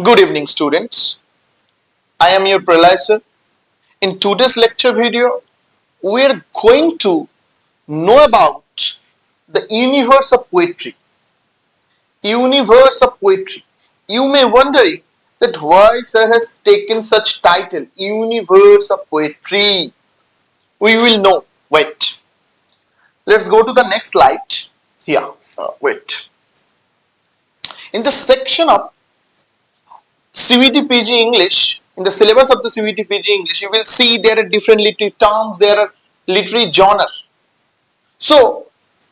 Good evening, students. I am your Pralay. In today's lecture video, we are going to know about the universe of poetry. Universe of poetry. You may wondering that why sir has taken such title, Universe of Poetry. We will know. Wait. Let's go to the next slide. Here. Wait. In the section of CVT PG English, in the syllabus of the CVT PG English, you will see there are different literary terms, there are literary genre. So,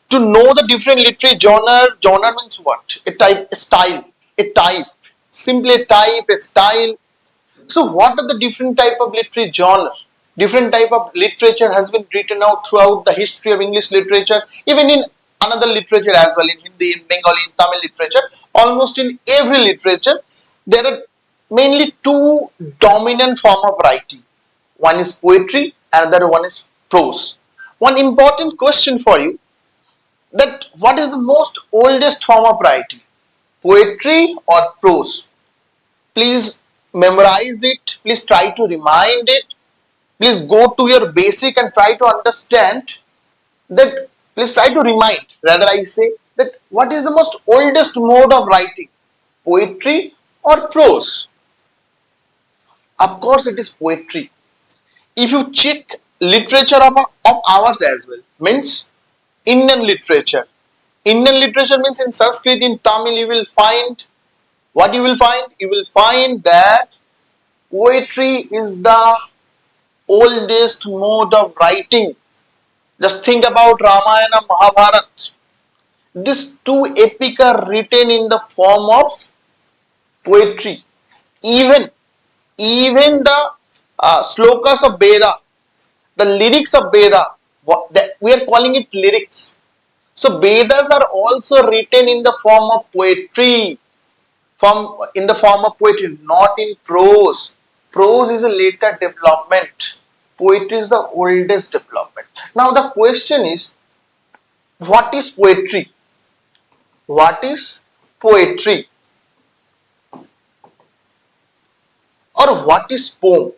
to know the different literary genre means what? A type, a style, a type, simply a type, a style. So, what are the different type of literary genre? Different type of literature has been written out throughout the history of English literature, even in another literature as well, in Hindi, in Bengali, in Tamil literature, almost in every literature, there are mainly two dominant form of writing. One is poetry, another one is prose. One important question for you, that what is the most oldest form of writing, poetry or prose? Please memorize it, please try to remind it, please go to your basic and try to understand that, please try to remind, rather I say, that what is the most oldest mode of writing, poetry or prose? Of course it is poetry. If you check literature of ours as well, means Indian literature. Indian literature means in Sanskrit, in Tamil, you will find, what you will find? You will find that poetry is the oldest mode of writing. Just think about Ramayana, Mahabharata. These two epic are written in the form of poetry. Even the slokas of Veda, the lyrics of Veda, we are calling it lyrics. So Vedas are also written in the form of poetry, not in prose. Prose is a later development. Poetry is the oldest development. Now the question is, what is poetry? What is poetry? Or what is poem?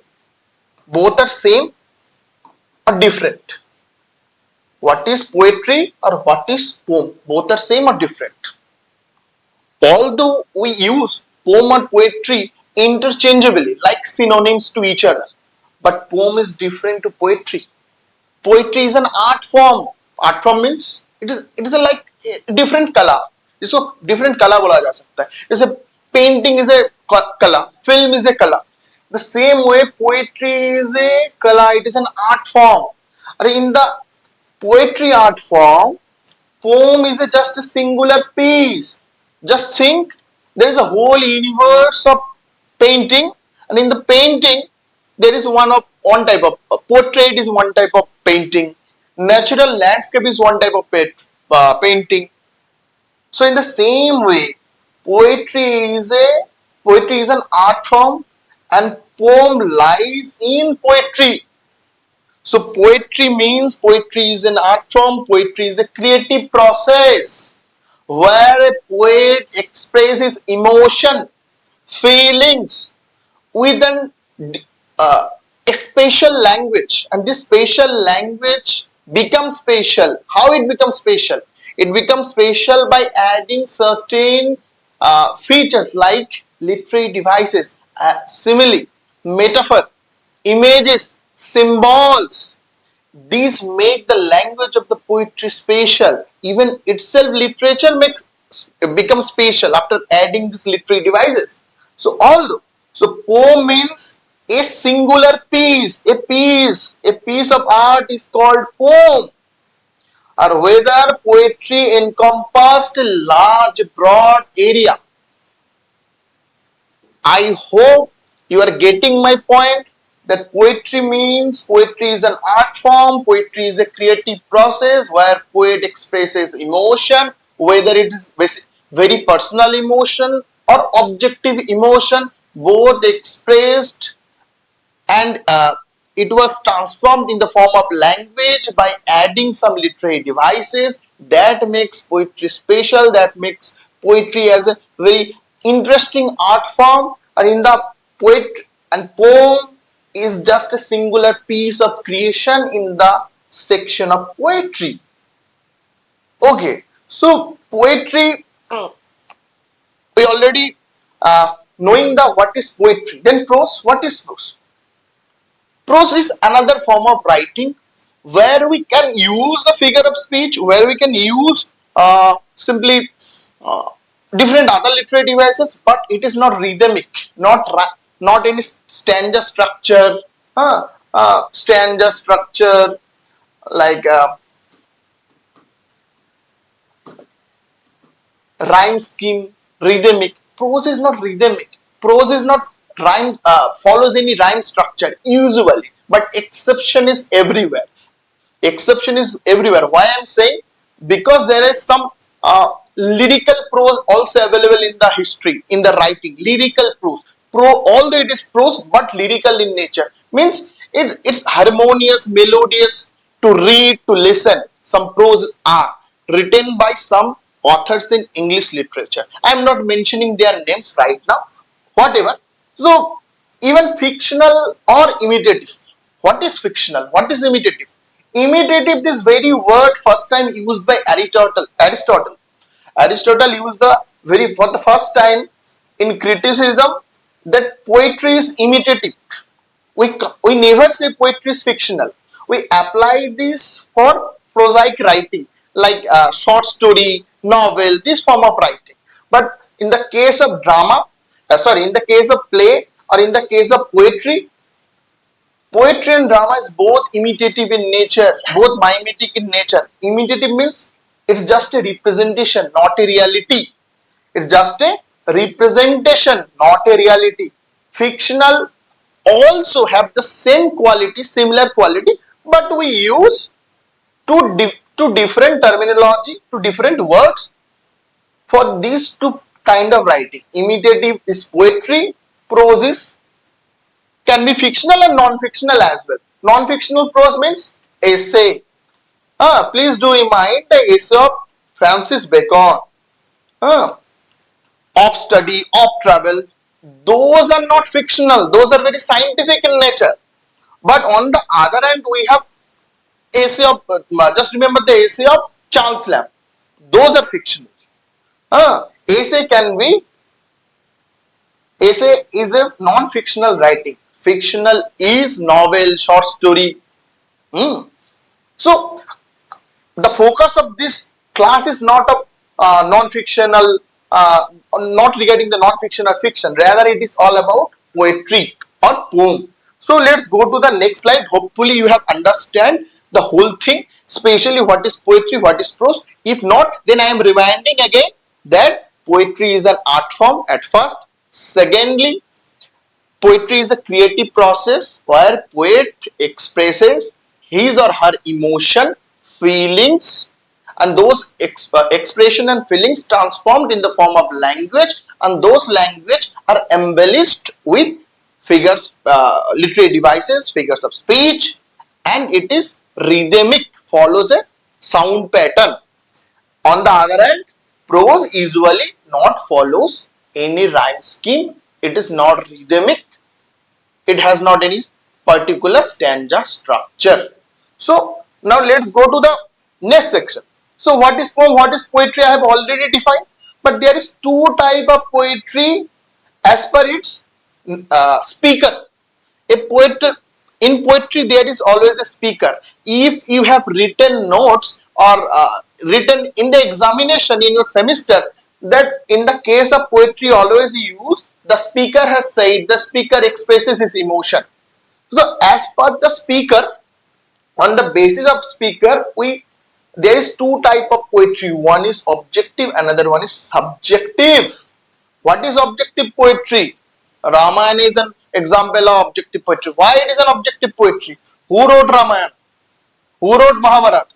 Both are same or different? What is poetry or what is poem? Both are same or different? Although we use poem or poetry interchangeably, like synonyms to each other, but poem is different to poetry. Poetry is an art form. Art form means it is a like a different color. इसको different color बोला जा सकता है. जैसे painting is a color, film is a color. The same way poetry is a color. It is an art form. In the poetry art form, poem is just a singular piece. Just think, there is a whole universe of painting, and in the painting there is one type of portrait is one type of painting, natural landscape is one type of painting. So in the same way, poetry is an art form, and poem lies in poetry. So poetry means poetry is an art form, poetry is a creative process where a poet expresses emotion, feelings with a special language, and this special language becomes special. How it becomes special? It becomes special by adding certain features like literary devices, simile, metaphor, images, symbols. These make the language of the poetry special. Even itself literature becomes special after adding these literary devices. So poem means a singular piece, a piece of art is called poem. Or whether poetry encompassed a large broad area. I hope you are getting my point, that poetry is an art form, poetry is a creative process where poet expresses emotion, whether it is very personal emotion or objective emotion, both expressed, and it was transformed in the form of language by adding some literary devices. That makes poetry special, that makes poetry as a very interesting art form, or in the poet and poem is just a singular piece of creation in the section of poetry. Okay, so poetry, we already knowing the what is poetry. Then prose, what is prose? Prose is another form of writing where we can use a figure of speech, where we can use simply uh, different other literary devices, but it is not rhythmic, not any stanza structure like rhyme scheme, rhythmic. Prose is not rhythmic. Prose is not rhyme follows any rhyme structure usually, but exception is everywhere. Exception is everywhere. Why I'm saying? Because there is some lyrical prose also available in the history, in the writing. Lyrical prose, although it is prose, but lyrical in nature, means it's harmonious, melodious to read, to listen. Some prose are written by some authors in English literature. I am not mentioning their names right now. Whatever. So even fictional or imitative. What is fictional? What is imitative? Imitative, this very word first time used by Aristotle. Aristotle used the for the first time in criticism that poetry is imitative. We never say poetry is fictional. We apply this for prosaic writing like short story, novel, this form of writing. But in the case of drama, in the case of play or in the case of poetry, poetry and drama is both imitative in nature, both mimetic in nature. Imitative means it's just a representation, not a reality. It's just a representation, not a reality. Fictional also have the same quality, similar quality, but we use two different terminology, two different words for these two kind of writing. Imitative is poetry, prose is can be fictional and non-fictional as well. Non-fictional prose means essay. Please do remind the essay of Francis Bacon. Of study, of travel. Those are not fictional. Those are very scientific in nature. But on the other hand, we have essay of, just remember the essay of Charles Lamb. Those are fictional. Essay is a non-fictional writing. Fictional is novel, short story. So the focus of this class is not of non-fictional, not regarding the non-fiction or fiction. Rather, it is all about poetry or poem. So let's go to the next slide. Hopefully, you have understand the whole thing, especially what is poetry, what is prose. If not, then I am reminding again that poetry is an art form at first. Secondly, poetry is a creative process where poet expresses his or her emotion, feelings, and those expression and feelings transformed in the form of language, and those language are embellished with figures, literary devices, figures of speech, and it is rhythmic, follows a sound pattern. On the other hand, prose usually not follows any rhyme scheme. It is not rhythmic. It has not any particular stanza structure. So now let's go to the next section. So what is poem, what is poetry, I have already defined. But there is two type of poetry as per its speaker. A poet, in poetry there is always a speaker. If you have written notes or written in the examination in your semester, that in the case of poetry always use the speaker has said, the speaker expresses his emotion. So as per the speaker, on the basis of speaker, there is two type of poetry. One is objective, another one is subjective. What is objective poetry? Ramayana is an example of objective poetry. Why it is an objective poetry? Who wrote Ramayana? Who wrote Mahabharata?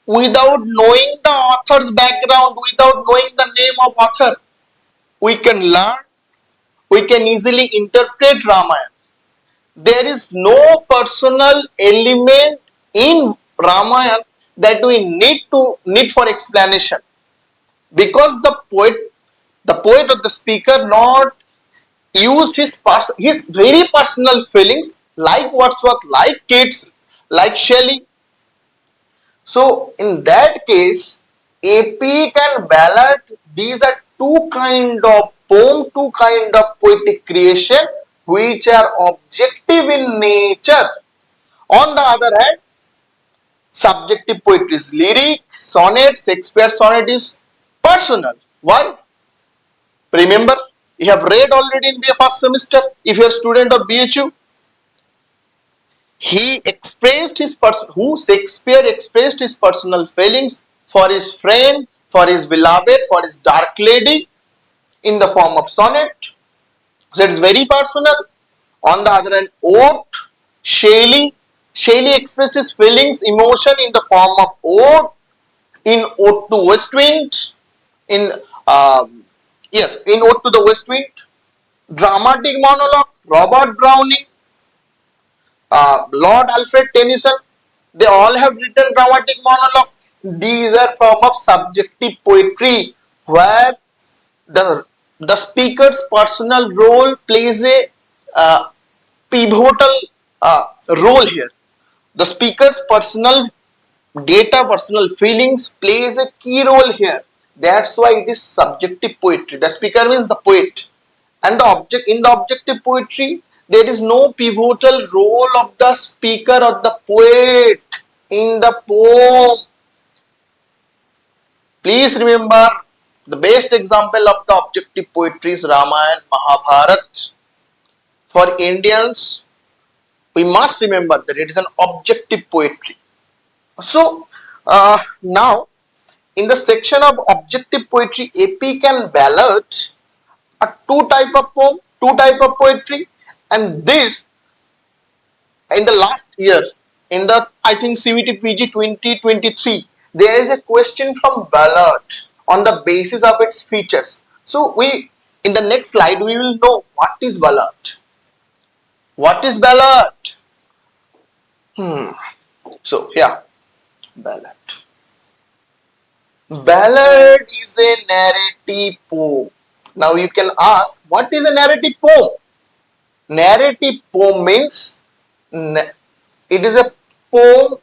Without knowing the author's background, without knowing the name of author, we can learn, we can easily interpret Ramayana. There is no personal element in Ramayana that we need for explanation, because the The poet or the speaker not used his very personal feelings like Wordsworth, like Keats, like Shelley. So in that case, epic and ballad, these are two kind of poem, two kind of poetic creation which are objective in nature. On the other hand, subjective poetry is lyric, sonnet, Shakespeare sonnet is personal. Why? Remember, you have read already in the first semester, if you are a student of BHU, he expressed his Shakespeare expressed his personal feelings for his friend, for his beloved, for his dark lady in the form of sonnet. So it is very personal. On the other hand, ode, Shelley expressed his feelings, emotion in the form of ode, in Ode to West Wind, in in Ode to the West Wind, dramatic monologue, Robert Browning, Lord Alfred Tennyson, they all have written dramatic monologue. These are form of subjective poetry where the speaker's personal role plays a pivotal role here. The speaker's personal data, personal feelings plays a key role here. That's why it is subjective poetry. The speaker means the poet, and the object in the objective poetry there is no pivotal role of the speaker or the poet in the poem. Please remember, the best example of the objective poetry is Ramayana, Mahabharata. For Indians, we must remember that it is an objective poetry. So now in the section of objective poetry, epic and ballad are two type of poem, two type of poetry, and this in the last year, in the I think CVT PG 2023, there is a question from ballad on the basis of its features. So we in the next slide we will know what is ballad. What is ballad? So yeah, ballad. Ballad is a narrative poem. Now you can ask, what is a narrative poem? Narrative poem means it is a poem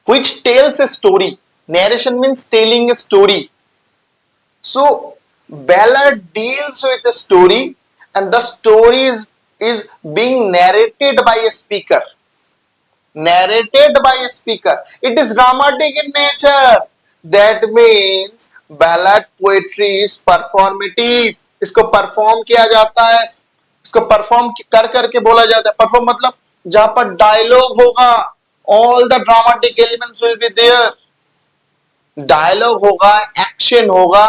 which tells a story. Narration means telling a story. So ballad deals with a story, and the story is being narrated by a speaker. Narrated by a speaker. It is dramatic in nature. That means ballad poetry is performative. इसको perform किया जाता है, इसको perform कर करके बोला जाता है. परफॉर्म मतलब जहां पर डायलॉग होगा, all the dramatic elements will be there. Dialogue होगा, एक्शन होगा.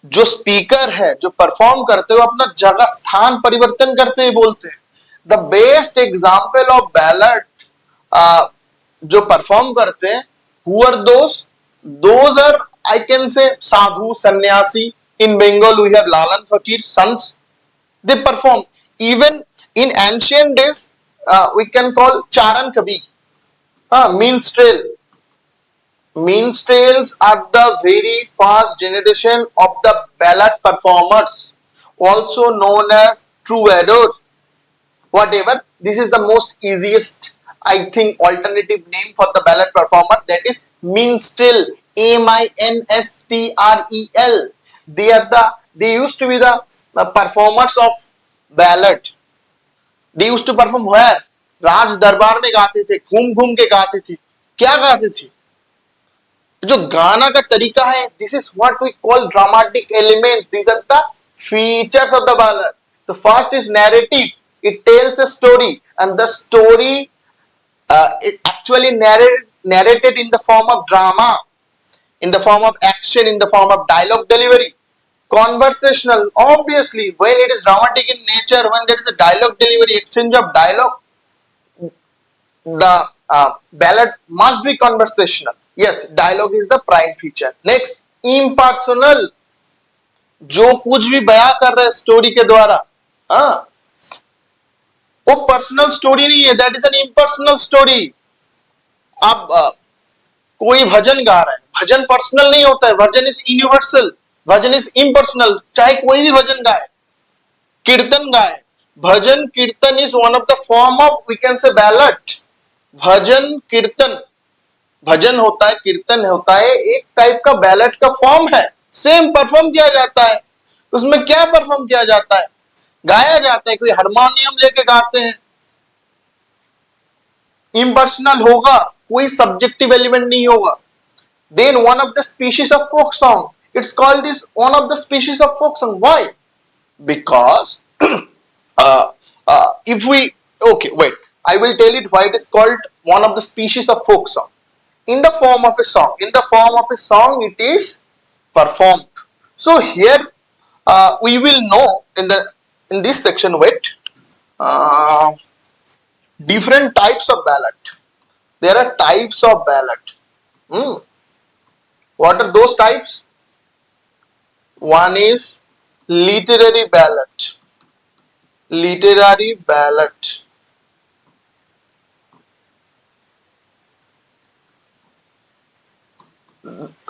जो स्पीकर है, जो परफॉर्म करते हुए अपना जगह स्थान परिवर्तन करते हुए बोलते हैं. The best example of ballad जो परफॉर्म करते हैं, who are those are I can say sadhu, sannyasi. In Bengal we have Lalan Fakir, sons. They perform. Even in ancient days we can call Charan Kabi, minstrel. Minstrels are the very first generation of the ballad performers, also known as troubadours. Whatever, this is the most easiest, I think, alternative name for the ballad performer, that is minstrel. minstrel. They used to be the performers of ballad. They used to perform where? राज दरबार में गाते थे, घूम घूम के गाते थे. क्या गाते थे? जो गाना का तरीका है, this is what we call dramatic elements. These are the features of the ballad. The first is narrative. It tells a story, and the story is actually narrated in the form of drama, in the form of action, in the form of dialogue delivery. Conversational, obviously, when it is dramatic in nature, when there is a dialogue delivery, exchange of dialogue, the ballad must be conversational. Yes, dialogue is the prime feature. Next, impersonal. जो कुछ भी बयां कर रहा है story के द्वारा, वो पर्सनल स्टोरी नहीं है, that is an impersonal story. अब कोई भजन गा रहा है, भजन पर्सनल नहीं होता है, bhajan is universal, bhajan is impersonal, चाहे कोई भी भजन गाए, कीर्तन गाए, bhajan kirtan is one of the form of we can say ballad. Bhajan kirtan, bhajan होता है, कीर्तन होता है, एक टाइप का बैलेट का फॉर्म है, सेम परफॉर्म किया जाता है। उसमें क्या परफॉर्म किया जाता है? गाया जाता है, कोई हारमोनियम लेके गाते हैं, इम्पर्सनल होगा, कोई सब्जेक्टिव एलिमेंट नहीं होगा। Then one of the species of folk song, it's called is one of the species of folk song. Why? Because if we, okay, wait, I will tell it why it is called one of the species of folk song. In the form of a song, in the form of a song it is performed. So here we will know in this section, wait, different types of ballad. There are types of ballad. What are those types? One is literary ballad. Literary ballad.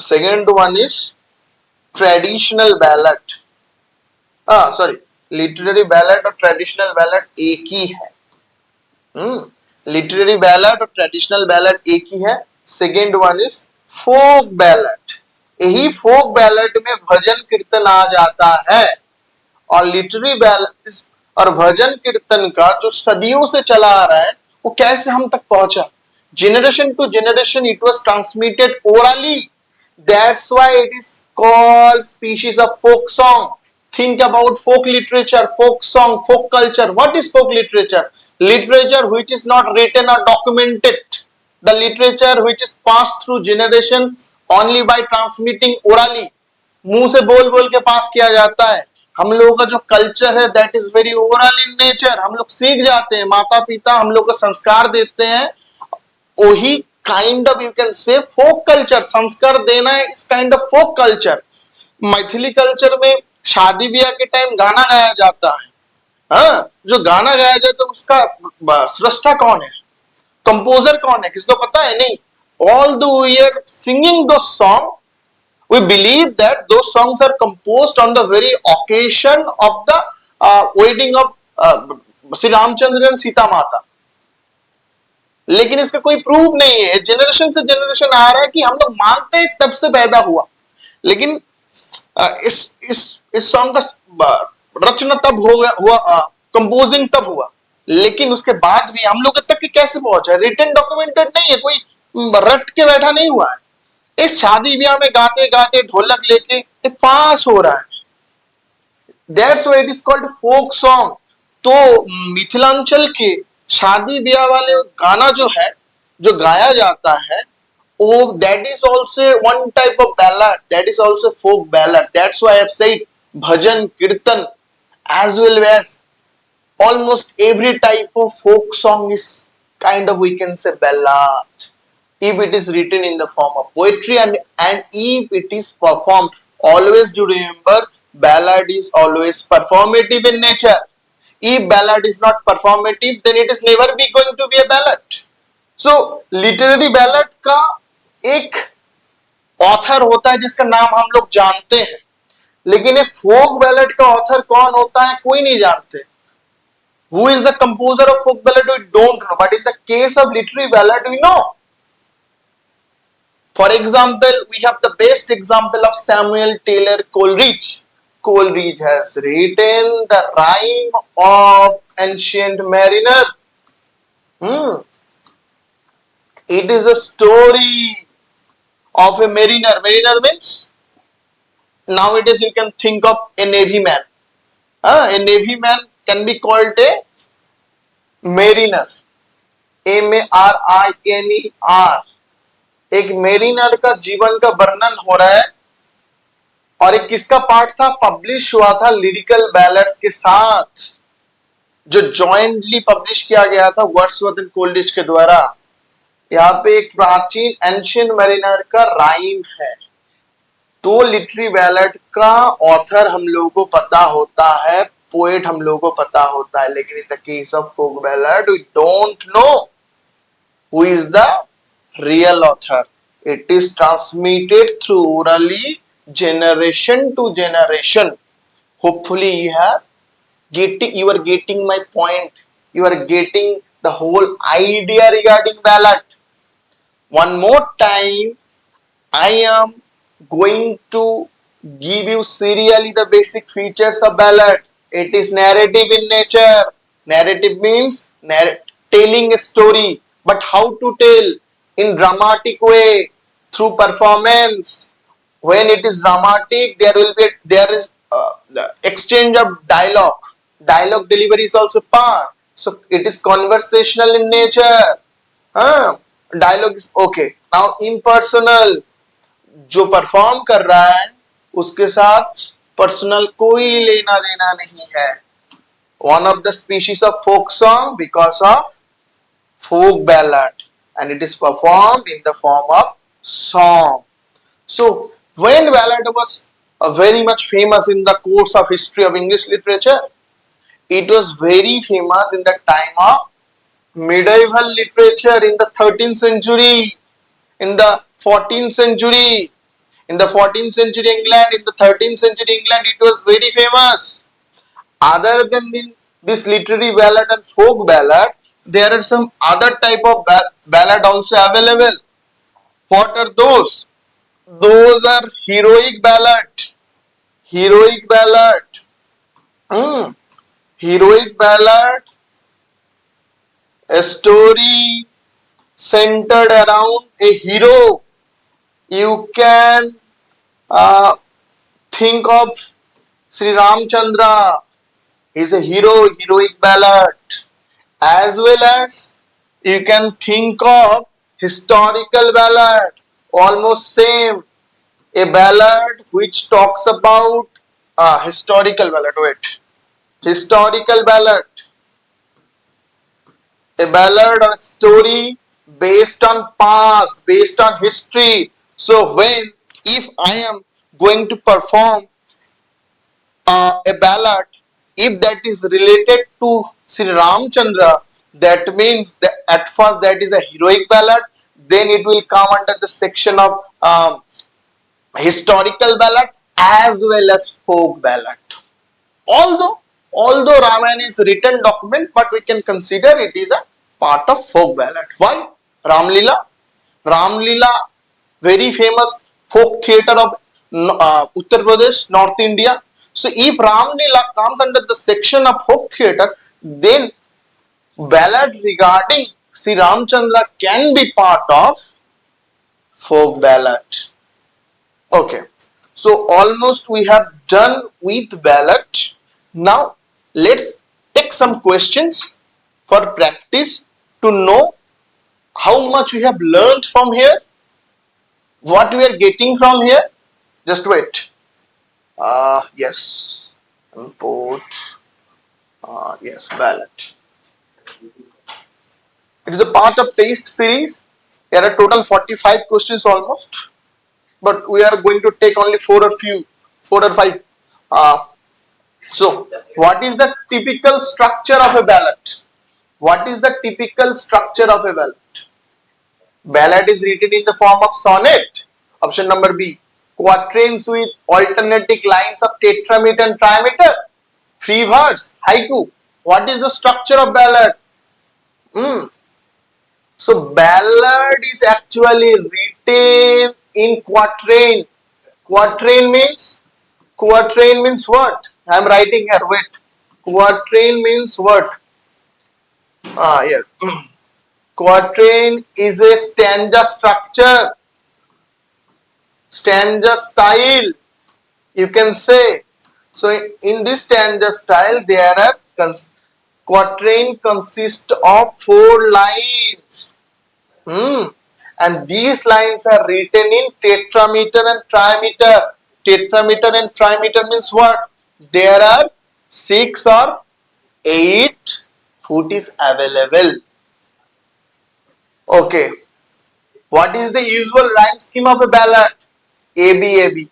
Second one is traditional ballad. Sorry, literary ballad और traditional ballad एक ही है। Literary ballad और traditional ballad एक ही है। Second one is folk ballad. यही folk ballad में भजन कीर्तन आ जाता है। और लिटरेरी बैलेंस और भजन कीर्तन का जो सदियों से चला आ रहा है, वो कैसे हम तक पहुंचा? Generation to generation it was transmitted orally, that's why it is called species of folk song. Think about folk literature, folk song, folk culture. What is folk literature? Literature which is not written और documented, the literature which is pass through generation only by transmitting orally. मुंह से बोल बोल के पास किया जाता है। हम लोगों का जो कल्चर है that is very overall in nature, हम लोग सीख जाते हैं, माता पिता हम लोग को संस्कार देते हैं, वही kind of you can say folk culture, संस्कार देना है इस kind of folk culture. Maithili culture में शादी ब्याह के टाइम गाना गाया जाता है। हाँ, जो गाना गाया जाता है उसका सृष्टा कौन है, कंपोजर कौन है, किसको पता है? नहीं। All the we are singing the song, we believe that those songs are composed on the very occasion of the wedding of Shri Ramchandra and Sita माता। लेकिन इसका कोई प्रूफ नहीं है, जनरेशन से जनरेशन आ रहा है कि हम लोग मानते हैं तब से पैदा हुआ। लेकिन इस सॉन्ग का रचना तब हुआ, कंपोजिंग तब हुआ, लेकिन उसके बाद भी हम लोग तक कैसे पहुंचा? रिटन डॉक्यूमेंटेड नहीं है, कोई रट के बैठा नहीं हुआ है। इस शादी ब्याह में गाते गाते ढोलक लेके पास हो रहा है, that's why it is called folk song. तो मिथिलांचल के शादी ब्याह वाले गाना जो है, जो गाया जाता है, वो that is also one type of ballad, that is also folk ballad. That's why I have said bhajan kirtan as well as almost every type of folk song is kind of we can say ballad if it is written in the form of poetry and if it is performed. Always do remember, ballad is always performative in nature. If ballad is not performative, then it is never be going to be a ballad. So literary ballad का एक author होता है जिसका नाम हम लोग जानते हैं, लेकिन ये फोक बैलेड का ऑथर कौन होता है कोई नहीं जानते। Who is the composer of folk ballad? We don't know. But in the case of literary ballad, we know. For example, we have the best example of Samuel Taylor Coleridge. Coleridge has written the rhyme of Ancient Mariner. It is a story of a mariner. Mariner means nowadays you can think of a navy man. A navy man can be called a mariner. MARINER. एक mariner का जीवन का वर्णन हो रहा है, और एक किसका पार्ट था? पब्लिश हुआ था लिरिकल बैलेड्स के साथ, जो जॉइंटली पब्लिश किया गया था वर्ड्सवर्थ एंड कोलरिज के द्वारा। यहाँ पे एक प्राचीन एंशिएंट मैरिनर का राइम है। तो लिटरेरी बैलेड का ऑथर हम लोगों को पता होता है, पोएट हम लोगों को पता होता है, लेकिन in the case of folk ballad we don't know who is the real author. It is transmitted through orally, generation to generation. Hopefully you are getting my point. You are getting the whole idea regarding ballot. One more time, I am going to give you serially the basic features of ballad. It is narrative in nature. Narrative means telling a story, but how to tell? In dramatic way, through performance. When it is dramatic, there is the exchange of dialogue. Dialogue delivery is also part. So it is conversational in nature. Dialogue is okay. Now impersonal, जो perform कर रहा है उसके साथ personal कोई लेना देना नहीं है. One of the species of folk song because of folk ballad, and it is performed in the form of song. So when ballad was very much famous in the course of history of English literature, it was very famous in the time of medieval literature in the 13th century, in the 14th century, in the 14th century England, in the 13th century England, it was very famous. Other than this literary ballad and folk ballad, there are some other type of ballad also available. What are those? Those are heroic ballad. Heroic ballad. Heroic ballad, a story centered around a hero. You can think of Sri Ramchandra is a hero, heroic ballad, as well as you can think of historical ballad, almost same, a ballad which talks about historical ballad. Wait, historical ballad, a ballad or a story based on past, based on history. So if I am going to perform a ballad, if that is related to Sri Ramchandra, that means that at first that is a heroic ballad, then it will come under the section of historical ballad as well as folk ballad. Although Ramayana is a written document, but we can consider it is a part of folk ballad. Why? Ramlila, very famous folk theatre of Uttar Pradesh, North India. So if Ramlila comes under the section of folk theatre, then ballad regarding Sri Ramchandra can be part of folk ballad. Okay, so almost we have done with ballad. Now let's take some questions for practice to know how much we have learned from here, what we are getting from here. Just wait. Yes, import. Yes, ballot. It is a part of taste series. There are total 45 questions almost, but we are going to take only 4 or 5. So, what is the typical structure of a ballad? What is the typical structure of a ballad? Ballad is written in the form of sonnet. Option number B. Quatrains with alternating lines of tetrameter and trimeter. Free verse, haiku. What is the structure of ballad? So ballad is actually written in quatrain. Quatrain means what? I am writing here. Wait. Quatrain means what? Yeah. Quatrain is a stanza structure, stanza style, you can say. So in this stanza style, there are quatrain consists of 4 lines. And these lines are written in tetrameter and trimeter. Tetrameter and trimeter means what? There are 6 or 8 footies available. Okay. What is the usual rhyme scheme of a ballad? AB, AB.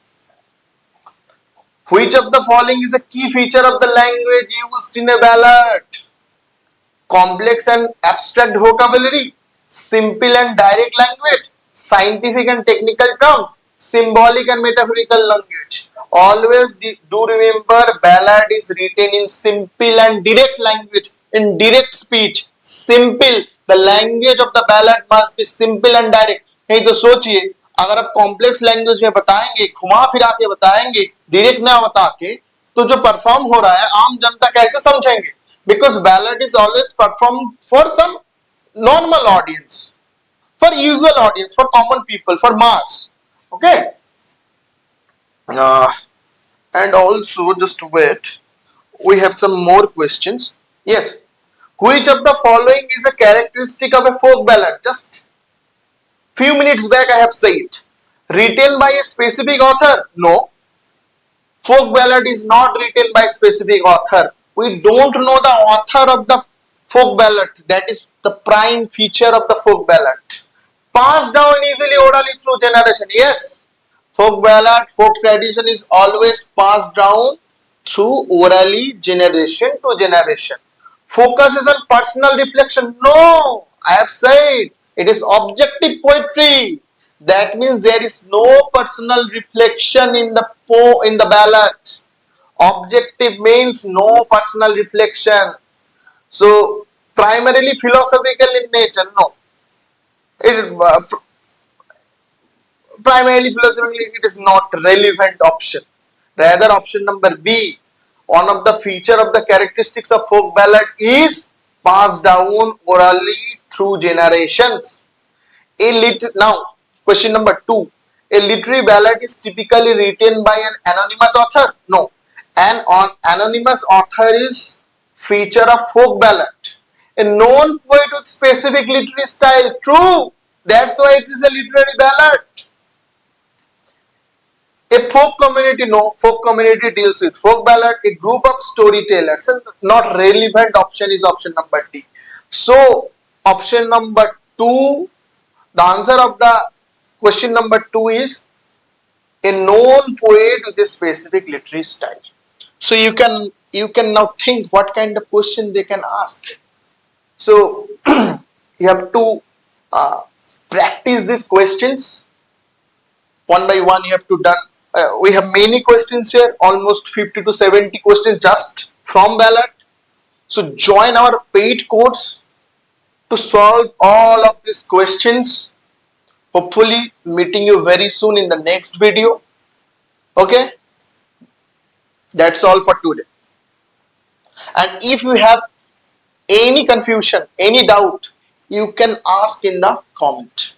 Which of the following is a key feature of the language used in a ballad? Complex and abstract vocabulary, simple and direct language, scientific and technical terms, symbolic and metaphorical language. Always do remember, ballad is written in simple and direct language, in direct speech. Simple. The language of the ballad must be simple and direct. नहीं तो सोचिए, अगर आप complex language में बताएंगे, घुमा फिरा के बताएंगे, डायरेक्ट ना बता के, तो जो परफॉर्म हो रहा है आम जनता कैसे समझेंगे? Because ballad is always performed for some normal audience, for usual audience, for common people, for mass. Okay. And also, just wait, we have some more questions. Yes. Which of the following is a characteristic of a folk ballad? Just few minutes back I have said. Written by a specific author? No. Folk ballad is not written by a specific author. We don't know the author of the folk ballad. That is the prime feature of the folk ballad. Passed down easily orally through generation. Yes. Folk ballad, folk tradition is always passed down through orally, generation to generation. Focuses on personal reflection. No, I have said it is objective poetry. That means there is no personal reflection in the ballad. Objective means no personal reflection. So primarily philosophical in nature. No. Primarily philosophically, it is not relevant option. Rather, option number B, one of the feature of the characteristics of folk ballad is passed down orally through generations. Now, question number 2. A literary ballad is typically written by an anonymous author. No, an anonymous author is feature of folk ballad. A known poet with specific literary style. True. That's why it is a literary ballad. A folk community, no, folk community deals with folk ballad, a group of storytellers. And not relevant option is option number D. So, option number 2, the answer of the question number 2 is a known poet with a specific literary style. So, you can now think what kind of question they can ask. So, you have to practice these questions one by one. You have to done. We have many questions here, almost 50 to 70 questions just from ballad. So join our paid course to solve all of these questions. Hopefully meeting you very soon in the next video. Okay, that's all for today. And if you have any confusion, any doubt, you can ask in the comment.